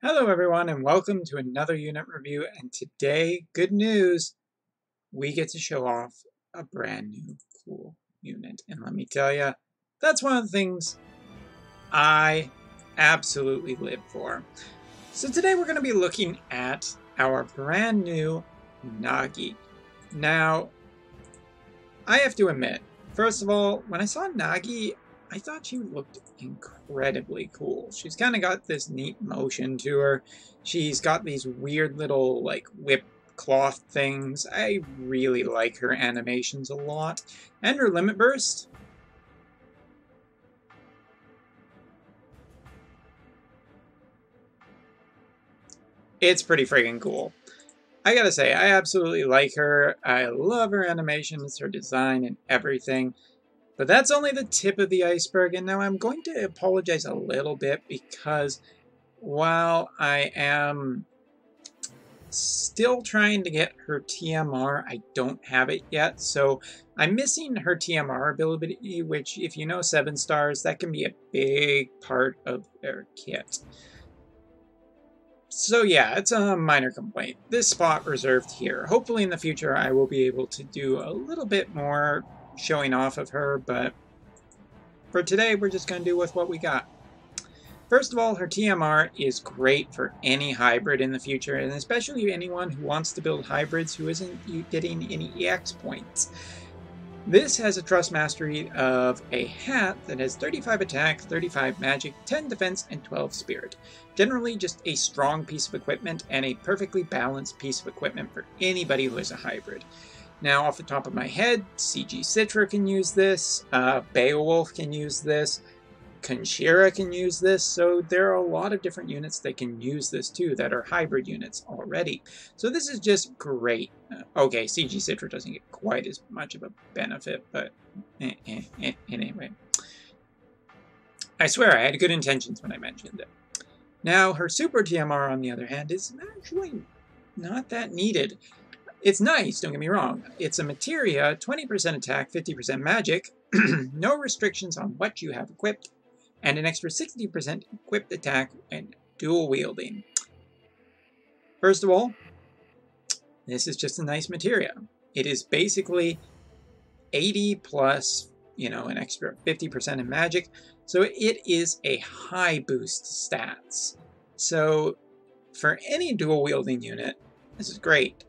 Hello everyone and welcome to another unit review, and today, good news, we get to show off a brand new cool unit. And let me tell you, that's one of the things I absolutely live for. So today we're going to be looking at our brand new Nagi. Now, I have to admit, first of all, when I saw Nagi, I thought she looked incredibly cool. She's kind of got this neat motion to her. She's got these weird little, like, whip cloth things. I really like her animations a lot. And her limit burst. It's pretty friggin' cool. I gotta say, I absolutely like her. I love her animations, her design, and everything. But that's only the tip of the iceberg, and now I'm going to apologize a little bit because while I am still trying to get her TMR, I don't have it yet. So I'm missing her TMR ability, which, if you know 7 stars, that can be a big part of their kit. So yeah, it's a minor complaint. This spot reserved here. Hopefully in the future I will be able to do a little bit more showing off of her, but for today we're just going to do with what we got. First of all, her TMR is great for any hybrid in the future, and especially anyone who wants to build hybrids who isn't getting any EX points. This has a Trust Mastery of a hat that has 35 attack, 35 magic, 10 defense, and 12 spirit. Generally just a strong piece of equipment and a perfectly balanced piece of equipment for anybody who is a hybrid. Now, off the top of my head, CG Citra can use this, Beowulf can use this, Conchira can use this, so there are a lot of different units that can use this too that are hybrid units already. So this is just great. Okay, CG Citra doesn't get quite as much of a benefit, but anyway. I swear I had good intentions when I mentioned it. Now, her Super TMR, on the other hand, is actually not that needed. It's nice, don't get me wrong. It's a materia, 20% attack, 50% magic, no restrictions on what you have equipped, and an extra 60% equipped attack and dual wielding. First of all, this is just a nice materia. It is basically 80 plus, an extra 50% in magic, so it is a high boost stats. So for any dual wielding unit, this is great.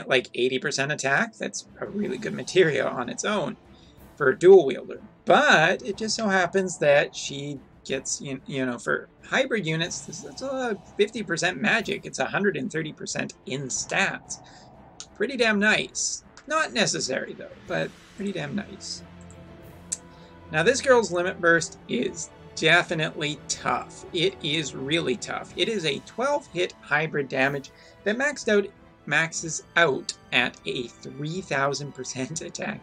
Like 80% attack, that's a really good materia on its own for a dual wielder. But it just so happens that she gets, for hybrid units, that's a 50% magic. It's 130% in stats. Pretty damn nice. Not necessary though, but pretty damn nice. Now this girl's limit burst is definitely tough. It is really tough. It is a 12 hit hybrid damage that maxes out at a 3000% attack,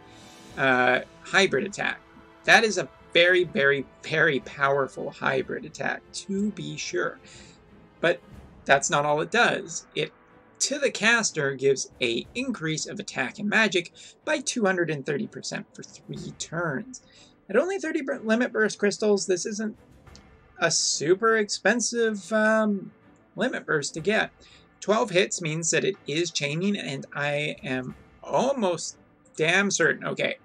hybrid attack. That is a very, very, very powerful hybrid attack, to be sure. But that's not all it does. It, to the caster, gives an increase of attack and magic by 230% for 3 turns. At only 30 limit burst crystals, this isn't a super expensive limit burst to get. 12 hits means that it is chaining, and I am almost damn certain. Okay.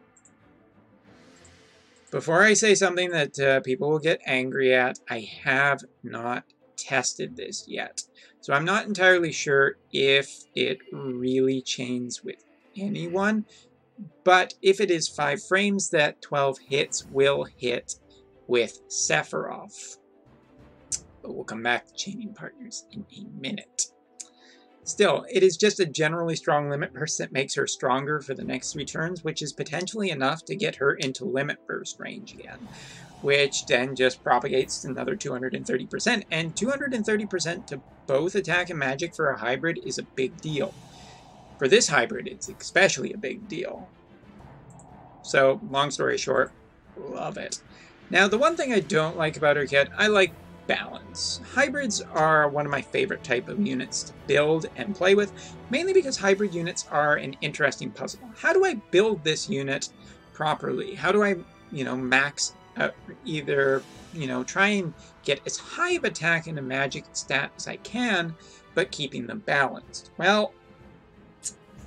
Before I say something that people will get angry at, I have not tested this yet. So I'm not entirely sure if it really chains with anyone. But if it is 5 frames, that 12 hits will hit with Sephiroth. But we'll come back to chaining partners in a minute. Still, it is just a generally strong limit burst that makes her stronger for the next 3 turns, which is potentially enough to get her into limit burst range again, which then just propagates another 230%, and 230% to both attack and magic for a hybrid is a big deal. For this hybrid, it's especially a big deal. So, long story short, love it. Now, the one thing I don't like about her kit, I like balance. Hybrids are one of my favorite type of units to build and play with, mainly because hybrid units are an interesting puzzle. How do I build this unit properly? How do I, max either, you know, try and get as high of attack and a magic stat as I can, but keeping them balanced. Well,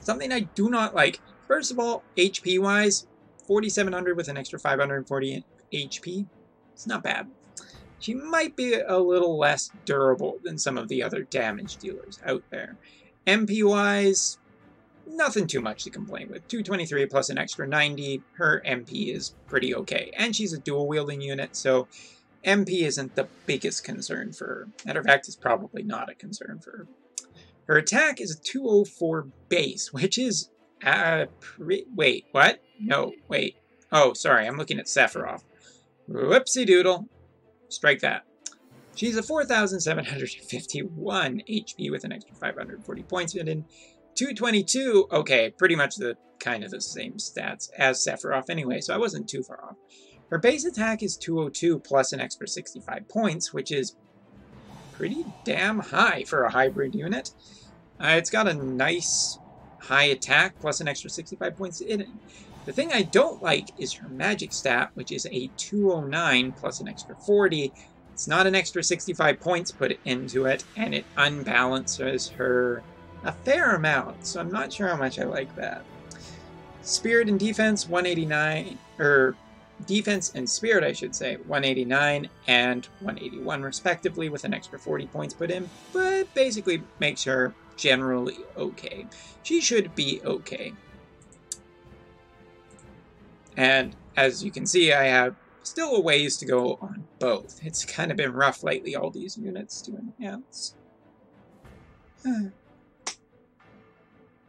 something I do not like. First of all, HP-wise, 4,700 with an extra 540 HP. It's not bad. She might be a little less durable than some of the other damage dealers out there. MP-wise, nothing too much to complain with. 223 plus an extra 90. Her MP is pretty okay. And she's a dual-wielding unit, so MP isn't the biggest concern for her. Matter of fact, it's probably not a concern for her. Her attack is a 204 base, which is... wait, what? No, wait. Oh, sorry, I'm looking at Sephiroth. Whoopsie doodle. Strike that. She's a 4,751 HP with an extra 540 points in. 222, okay, pretty much the kind of the same stats as Sephiroth anyway, so I wasn't too far off. Her base attack is 202 plus an extra 65 points, which is pretty damn high for a hybrid unit. It's got a nice high attack plus an extra 65 points in it. The thing I don't like is her magic stat, which is a 209 plus an extra 40. It's not an extra 65 points put into it, and it unbalances her a fair amount, so I'm not sure how much I like that. Spirit and defense, 189, or defense and spirit, I should say, 189 and 181 respectively, with an extra 40 points put in, but basically makes her generally okay. She should be okay. And as you can see, I have still a ways to go on both. It's kind of been rough lately, all these units doing ants.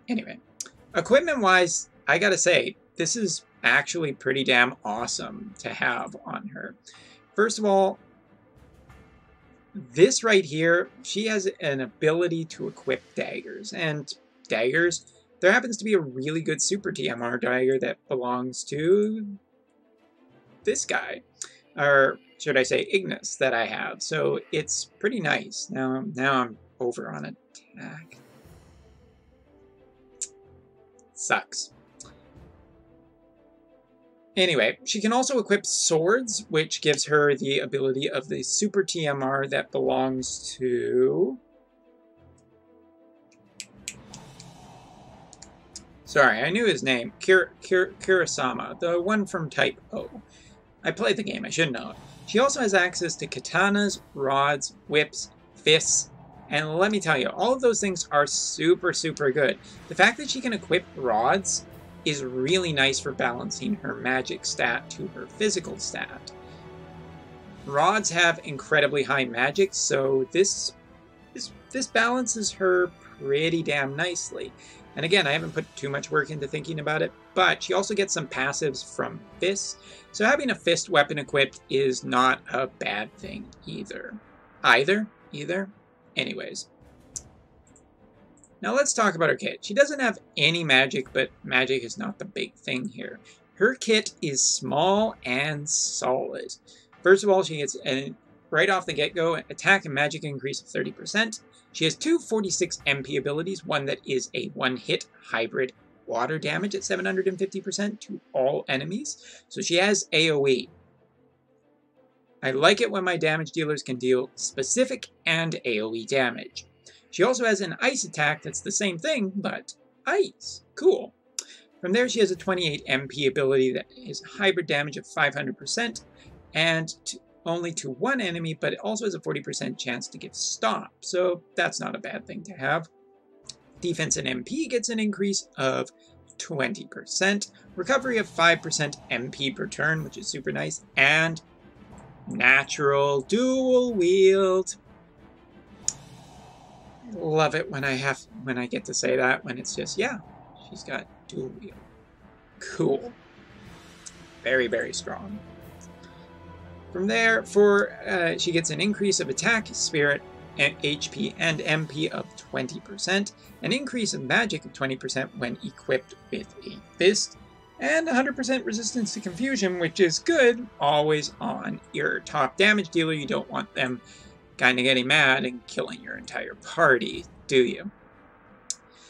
Anyway, equipment-wise, I gotta say, this is actually pretty damn awesome to have on her. First of all, this right here, she has an ability to equip daggers. And daggers, there happens to be a really good Super TMR dagger that belongs to this guy. Or should I say Ignis that I have. So it's pretty nice. Now I'm over on attack. Sucks. Anyway, she can also equip swords, which gives her the ability of the Super TMR that belongs to... Sorry, I knew his name. Kurosama, the one from Type O. I played the game, I should know it. She also has access to katanas, rods, whips, fists, and let me tell you, all of those things are super, super good. The fact that she can equip rods is really nice for balancing her magic stat to her physical stat. Rods have incredibly high magic, so this balances her pretty damn nicely. And again, I haven't put too much work into thinking about it, but she also gets some passives from fists, so having a fist weapon equipped is not a bad thing either. Either? Anyways. Now let's talk about her kit. She doesn't have any magic, but magic is not the big thing here. Her kit is small and solid. First of all, she gets, right off the get-go, attack and magic increase of 30%. She has two 46 MP abilities, one that is a one-hit hybrid water damage at 750% to all enemies. So she has AoE. I like it when my damage dealers can deal specific and AoE damage. She also has an ice attack that's the same thing, but ice. Cool. From there, she has a 28 MP ability that is hybrid damage of 500% and only to one enemy, but it also has a 40% chance to give stop, so that's not a bad thing to have. Defense and MP gets an increase of 20%, recovery of 5% MP per turn, which is super nice, and natural dual wield. Love it when I get to say that, when it's just, yeah, she's got dual wield. Cool. Very, very strong. From there, she gets an increase of attack, spirit, and HP, and MP of 20%, an increase of magic of 20% when equipped with a fist, and 100% resistance to confusion, which is good, always on your top damage dealer. You don't want them kind of getting mad and killing your entire party, do you?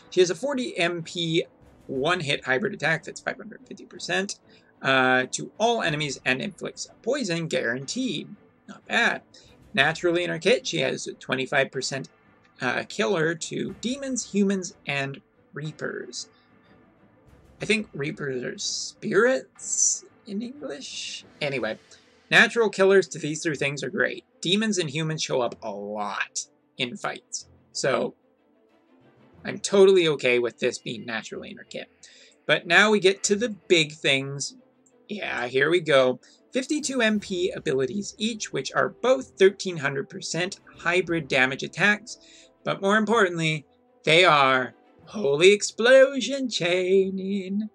She has a 40 MP one-hit hybrid attack that's 550%, to all enemies and inflicts poison guaranteed. Not bad. Naturally in her kit, she has a 25% killer to demons, humans, and reapers. I think reapers are spirits in English? Anyway, natural killers to these three things are great. Demons and humans show up a lot in fights. So I'm totally okay with this being naturally in her kit. But now we get to the big things. Yeah, here we go. 52 MP abilities each, which are both 1300% hybrid damage attacks. But more importantly, they are Holy Explosion Chaining.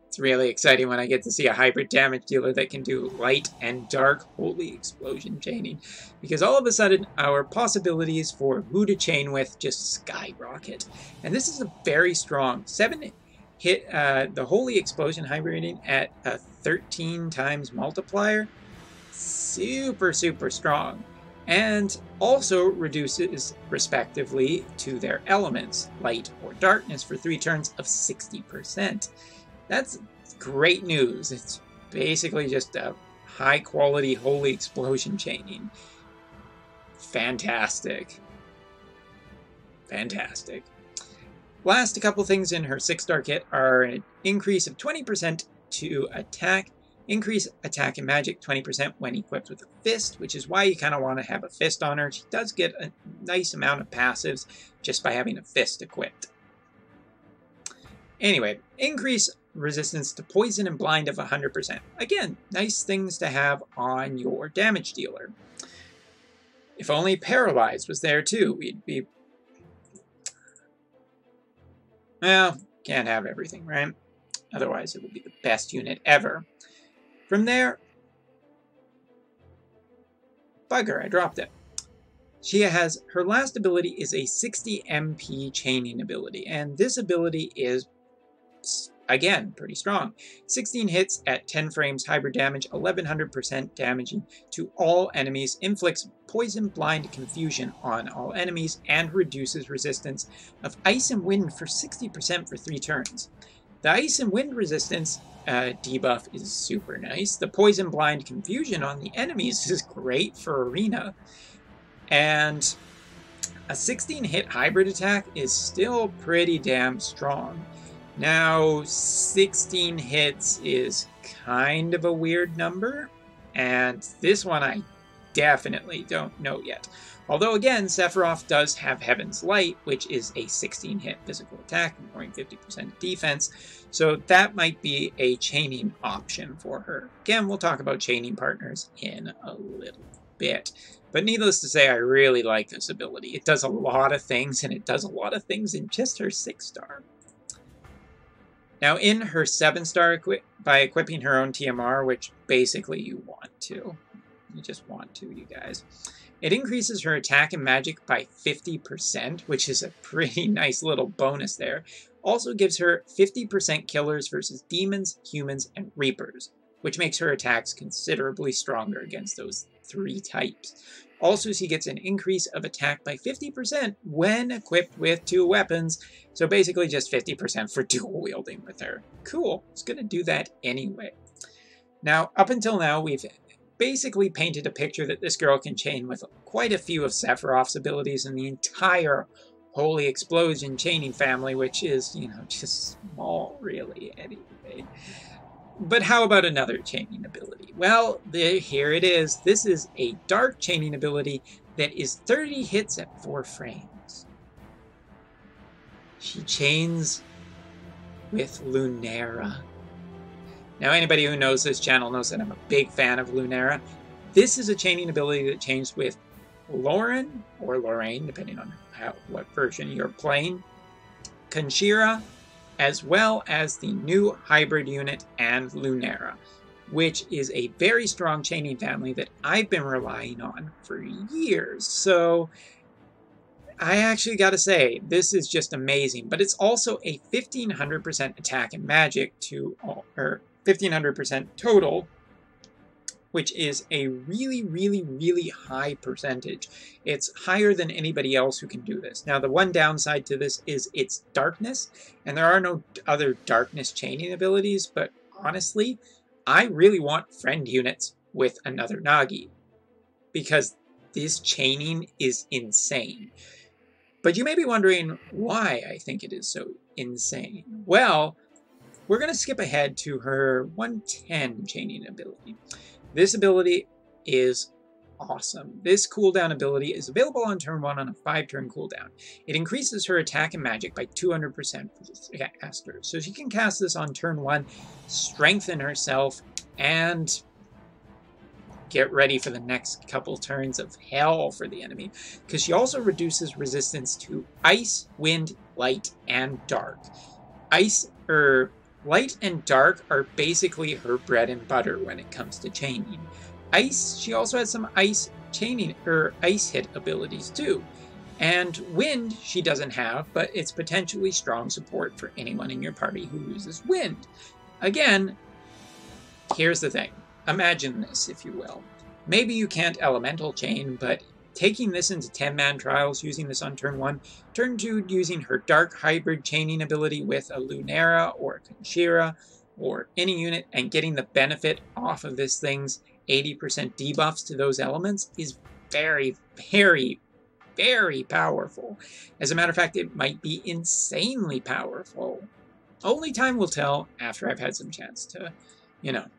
It's really exciting when I get to see a hybrid damage dealer that can do light and dark Holy Explosion Chaining. Because all of a sudden, our possibilities for who to chain with just skyrocket. And this is a very strong 7 hit the Holy Explosion hybriding at a 13 times multiplier. Super, super strong. And also reduces, respectively, to their elements, light or darkness, for 3 turns of 60%. That's great news. It's basically just a high-quality Holy Explosion chaining. Fantastic. Fantastic. Last, a couple things in her 6-star kit are an increase of 20% to attack, increase attack and magic 20% when equipped with a fist, which is why you kind of want to have a fist on her. She does get a nice amount of passives just by having a fist equipped. Anyway, increase resistance to poison and blind of 100%. Again, nice things to have on your damage dealer. If only Paralyzed was there too, we'd be... Well, can't have everything, right? Otherwise, it would be the best unit ever. From there... Bugger, I dropped it. She has... Her last ability is a 60 MP chaining ability, and this ability is... Again, pretty strong. 16 hits at 10 frames, hybrid damage, 1100% damaging to all enemies, inflicts poison, blind, confusion on all enemies, and reduces resistance of ice and wind for 60% for 3 turns. The ice and wind resistance debuff is super nice. The poison, blind, confusion on the enemies is great for arena. And a 16-hit hybrid attack is still pretty damn strong. Now, 16 hits is kind of a weird number, and this one I definitely don't know yet. Although, again, Sephiroth does have Heaven's Light, which is a 16-hit physical attack, ignoring 50% defense, so that might be a chaining option for her. Again, we'll talk about chaining partners in a little bit. But needless to say, I really like this ability. It does a lot of things, and it does a lot of things in just her 6-star. Now, in her 7-star, by equipping her own TMR, which basically you want to. You just want to, you guys. It increases her attack and magic by 50%, which is a pretty nice little bonus there. Also gives her 50% killers versus demons, humans, and reapers, which makes her attacks considerably stronger against those 3 types. Also, she gets an increase of attack by 50% when equipped with 2 weapons. So basically just 50% for dual wielding with her. Cool. It's going to do that anyway. Now, up until now, we've basically painted a picture that this girl can chain with quite a few of Sephiroth's abilities and the entire Holy Explosion chaining family, which is, you know, just small, really, anyway. But how about another chaining ability? Well, here it is. This is a dark chaining ability that is 30 hits at 4 frames. She chains with Lunera. Now, anybody who knows this channel knows that I'm a big fan of Lunera. This is a chaining ability that chains with Lauren, or Lorraine, depending on what version you're playing, Conchira, as well as the new hybrid unit and Lunera, which is a very strong chaining family that I've been relying on for years. So I actually got to say, this is just amazing. But it's also a 1500% attack and magic to, or 1500% total which is a really, really, really high percentage. It's higher than anybody else who can do this. Now, the one downside to this is its darkness, and there are no other darkness chaining abilities, but honestly, I really want friend units with another Nagi, because this chaining is insane. But you may be wondering why I think it is so insane. Well, we're going to skip ahead to her 110 chaining ability. This ability is awesome. This cooldown ability is available on turn 1 on a 5-turn cooldown. It increases her attack and magic by 200% for this caster. So she can cast this on turn 1, strengthen herself, and get ready for the next couple turns of hell for the enemy. Because she also reduces resistance to ice, wind, light, and dark. Light and dark are basically her bread and butter when it comes to chaining. Ice, she also has some ice chaining, or ice hit abilities too. And wind, she doesn't have, but it's potentially strong support for anyone in your party who uses wind. Again, here's the thing. Imagine this, if you will. Maybe you can't elemental chain, but taking this into 10-man trials, using this on turn 1, turn 2 using her dark hybrid chaining ability with a Lunera or a Conchira or any unit, and getting the benefit off of this thing's 80% debuffs to those elements is very, very, very powerful. As a matter of fact, it might be insanely powerful. Only time will tell after I've had some chance to,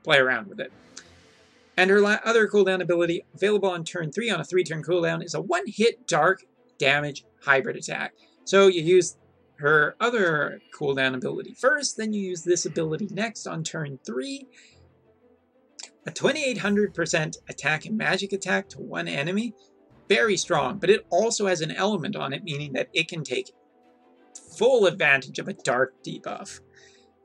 play around with it. And her other cooldown ability, available on turn 3 on a 3-turn cooldown, is a 1-hit dark damage hybrid attack. So you use her other cooldown ability first, then you use this ability next on turn 3. A 2800% attack and magic attack to one enemy. Very strong, but it also has an element on it, meaning that it can take full advantage of a dark debuff.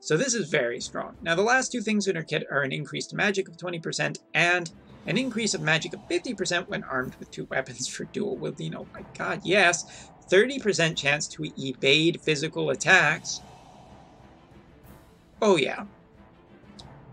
So this is very strong. Now the last 2 things in her kit are an increased magic of 20% and an increase of magic of 50% when armed with 2 weapons for dual wielding. Oh my god, yes! 30% chance to evade physical attacks. Oh yeah.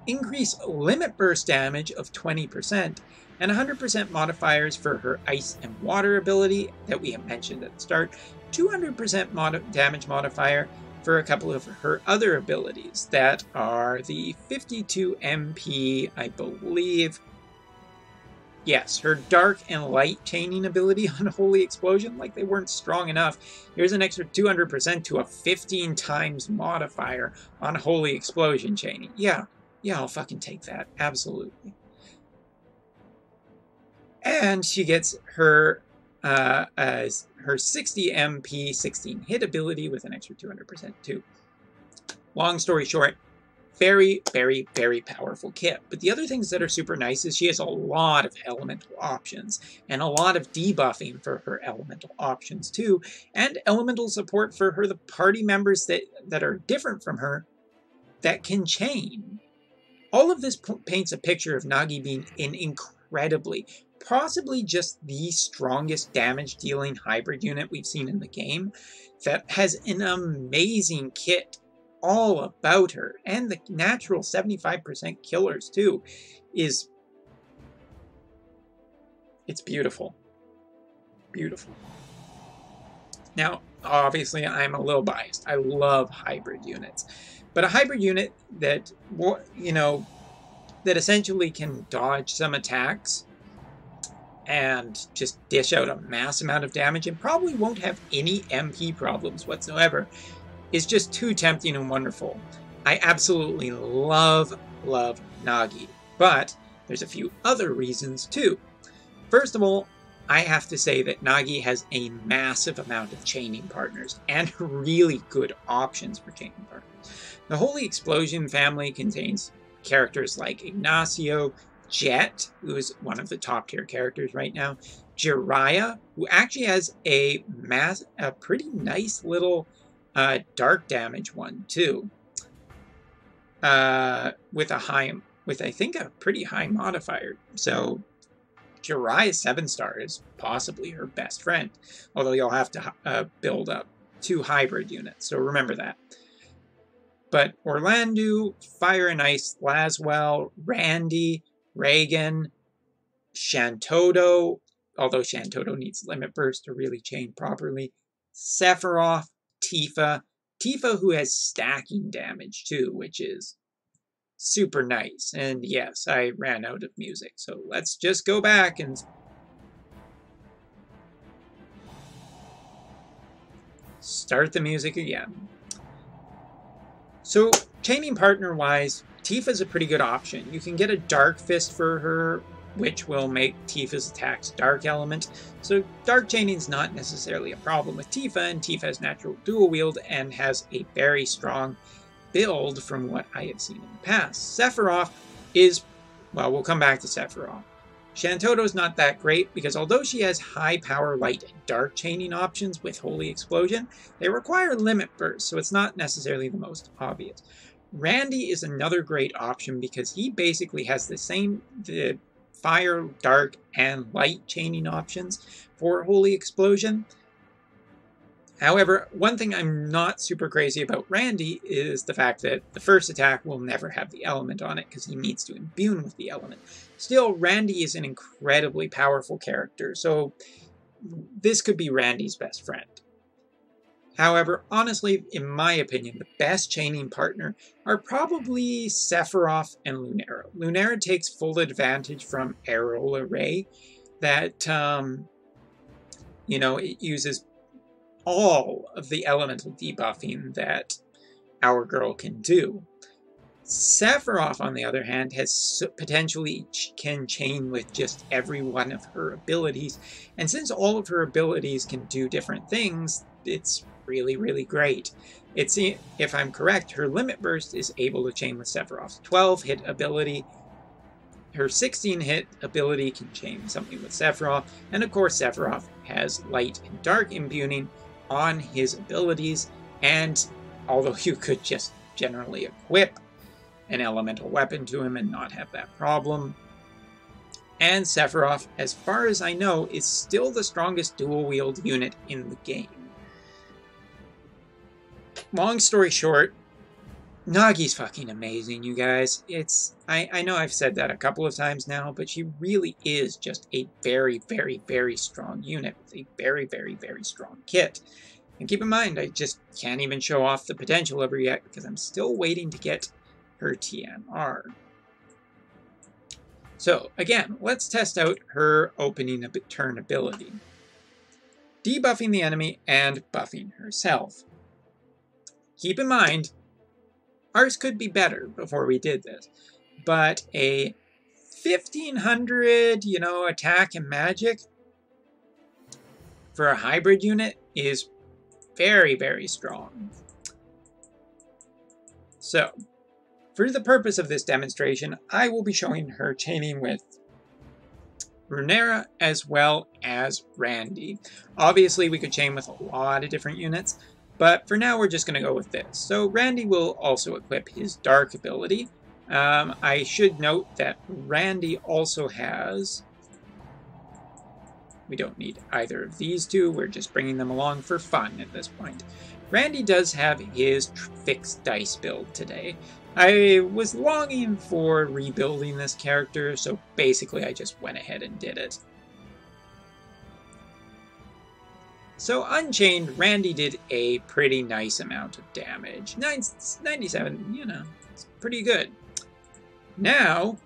Increase limit burst damage of 20% and 100% modifiers for her ice and water ability that we have mentioned at the start. 200% damage modifier for a couple of her other abilities that are the 52 MP, I believe. Yes, her dark and light chaining ability on Holy Explosion, like they weren't strong enough. Here's an extra 200% to a 15 times modifier on Holy Explosion chaining. Yeah, I'll fucking take that. Absolutely. And she gets her her 60 MP 16 hit ability with an extra 200% too. Long story short, very, very, very powerful kit. But the other things that are super nice is she has a lot of elemental options and a lot of debuffing for her elemental options too, and elemental support for the party members that are different from her that can chain. All of this paints a picture of Nagi being an incredibly, possibly just the strongest damage-dealing hybrid unit we've seen in the game, that has an amazing kit all about her, and the natural 75% killers too, it's beautiful. Beautiful. Now, obviously, I'm a little biased. I love hybrid units. But a hybrid unit that, that essentially can dodge some attacks and just dish out a mass amount of damage and probably won't have any MP problems whatsoever is just too tempting and wonderful. I absolutely love Nagi, but there's a few other reasons too. First of all, I have to say that Nagi has a massive amount of chaining partners and really good options for chaining partners. The Holy Explosion family contains characters like Ignacio, Jet, who is one of the top tier characters right now, Jiraiya, who actually has a pretty nice little dark damage one too, with I think a pretty high modifier. So Jiraiya 7-star is possibly her best friend, although you'll have to build up 2 hybrid units, so remember that. But Orlando, Fire and Ice, Laswell, Randy, Reagan, Shantoto, although Shantoto needs Limit Burst to really chain properly, Sephiroth, Tifa, who has stacking damage too, which is super nice. And yes, I ran out of music, so let's just go back and start the music again. So, chaining partner-wise, Tifa's a pretty good option. You can get a Dark Fist for her, which will make Tifa's attacks Dark Element. So Dark Chaining's not necessarily a problem with Tifa, and Tifa has natural dual wield and has a very strong build from what I have seen in the past. Sephiroth is, well, we'll come back to Sephiroth. Shantoto's not that great because although she has high power light and dark chaining options with Holy Explosion, they require Limit Burst, so it's not necessarily the most obvious. Randy is another great option because he basically has the fire, dark, and light chaining options for Holy Explosion. However, one thing I'm not super crazy about Randy is the fact that the first attack will never have the element on it because he needs to imbue with the element. Still, Randy is an incredibly powerful character, so this could be Randy's best friend. However, honestly, in my opinion, the best chaining partner are probably Sephiroth and Lunera. Lunera takes full advantage from Aerola Ray that, it uses all of the elemental debuffing that our girl can do. Sephiroth, on the other hand, has potentially can chain with just every one of her abilities, and since all of her abilities can do different things, it's really, really great. If I'm correct, her Limit Burst is able to chain with Sephiroth's 12-hit ability. Her 16-hit ability can chain something with Sephiroth, and of course Sephiroth has light and dark imbuing on his abilities, and although you could just generally equip an elemental weapon to him and not have that problem. And Sephiroth, as far as I know, is still the strongest dual-wield unit in the game. Long story short, Nagi's fucking amazing, you guys. I know I've said that a couple of times now, but she really is just a very, very, very strong unit with a very, very, very strong kit. And keep in mind, I just can't even show off the potential of her yet because I'm still waiting to get her TMR. So, again, let's test out her opening turn ability. Debuffing the enemy and buffing herself. Keep in mind, ours could be better before we did this, but a 1500, attack and magic for a hybrid unit is very, very strong. So, for the purpose of this demonstration, I will be showing her chaining with Lunera as well as Randy. Obviously, we could chain with a lot of different units, but for now, we're just going to go with this. So Randy will also equip his Dark ability. I should note that Randy also has... We don't need either of these two. We're just bringing them along for fun at this point. Randy does have his fixed dice build today. I was longing for rebuilding this character, so basically I just went ahead and did it. So Unchained, Randy did a pretty nice amount of damage. 97, it's pretty good. Now,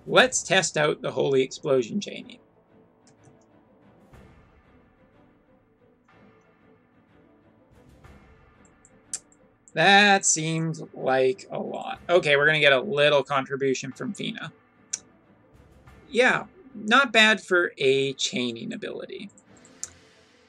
let's test out the Holy Explosion chaining. That seems like a lot. Okay, we're going to get a little contribution from Fina. Yeah, not bad for a chaining ability.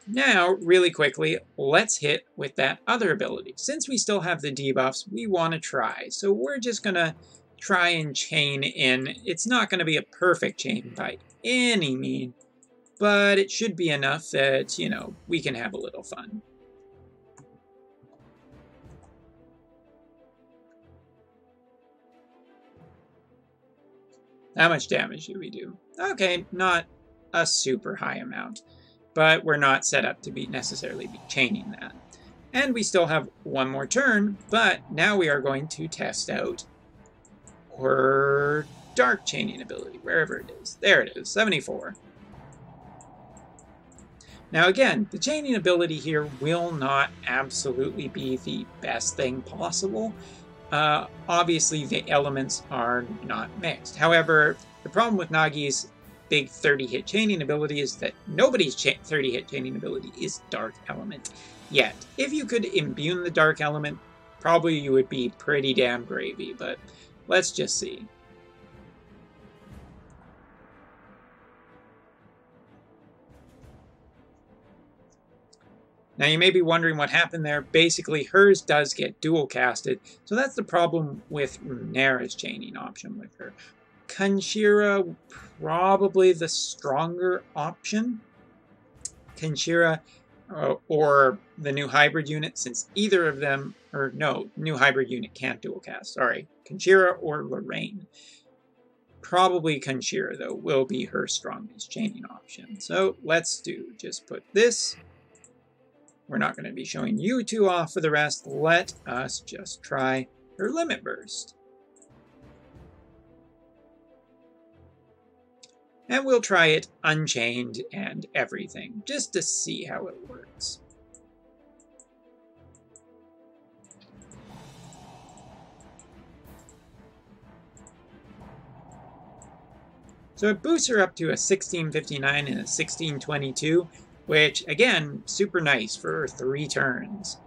Now, really quickly, let's hit with that other ability. Since we still have the debuffs, we want to try. So we're just going to try and chain in. It's not going to be a perfect chain by any means, but it should be enough that, we can have a little fun. How much damage do we do? Okay, not a super high amount, but we're not set up to necessarily be chaining that. And we still have one more turn, but now we are going to test out her dark chaining ability, wherever it is. There it is, 74. Now again, the chaining ability here will not absolutely be the best thing possible. Obviously, the elements are not mixed. However, the problem with Nagi's big 30-hit chaining ability is that nobody's 30-hit chaining ability is Dark Element yet. If you could imbue the Dark Element, probably you would be pretty damn gravy, but let's just see. Now you may be wondering what happened there. Basically, hers does get dual casted, so that's the problem with Runeira's chaining option with her. Kanshira, probably the stronger option. Kanshira or the new hybrid unit, since either of them, or no, new hybrid unit can't dual cast, sorry. Kanshira or Lorraine. Probably Kanshira, though, will be her strongest chaining option. So let's just put this. We're not going to be showing you two off for the rest. Let us just try her Limit Burst. And we'll try it unchained and everything, just to see how it works. So it boosts her up to a 1659 and a 1622, which, again, super nice for 3 turns.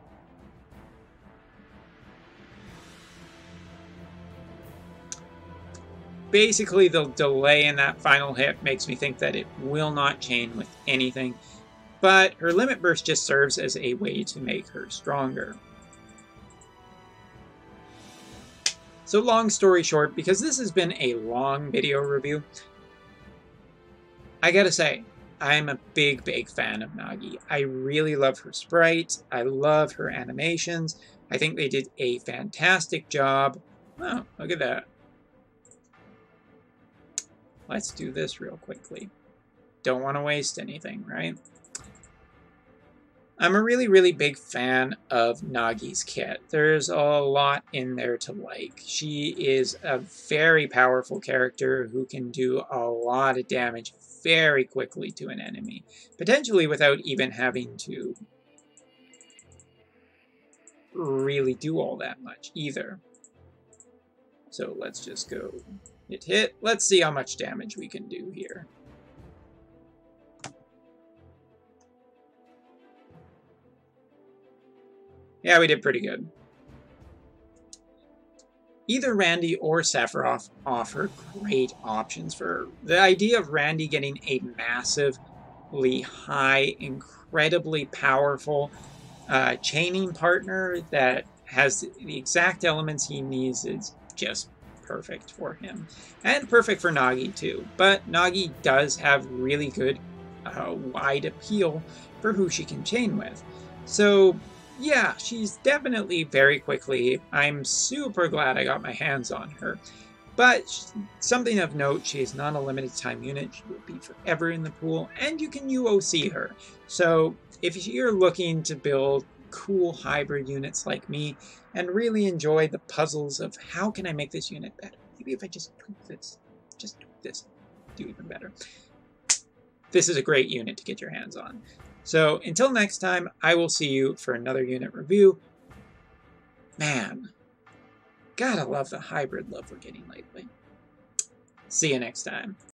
Basically, the delay in that final hit makes me think that it will not chain with anything, but her Limit Burst just serves as a way to make her stronger. So long story short, because this has been a long video review, I gotta say, I'm a big fan of Nagi. I really love her sprite. I love her animations. I think they did a fantastic job. Oh, look at that. Let's do this real quickly. Don't want to waste anything, right? I'm a really big fan of Nagi's kit. There's a lot in there to like. She is a very powerful character who can do a lot of damage very quickly to an enemy, potentially without even having to really do all that much either. So let's just go hit. Let's see how much damage we can do here. Yeah, we did pretty good. Either Randy or Sephiroth offer great options for her. The idea of Randy getting a massively high, incredibly powerful chaining partner that has the exact elements he needs is just perfect for him. And perfect for Nagi too. But Nagi does have really good wide appeal for who she can chain with. So yeah, she's definitely very quickly. I'm super glad I got my hands on her. But something of note, she is not a limited time unit. She will be forever in the pool, and you can UOC her. So if you're looking to build cool hybrid units like me and really enjoy the puzzles of how can I make this unit better? Maybe if I just tweak this, do even better. This is a great unit to get your hands on. So until next time, I will see you for another unit review. Man, gotta love the hybrid love we're getting lately. See you next time.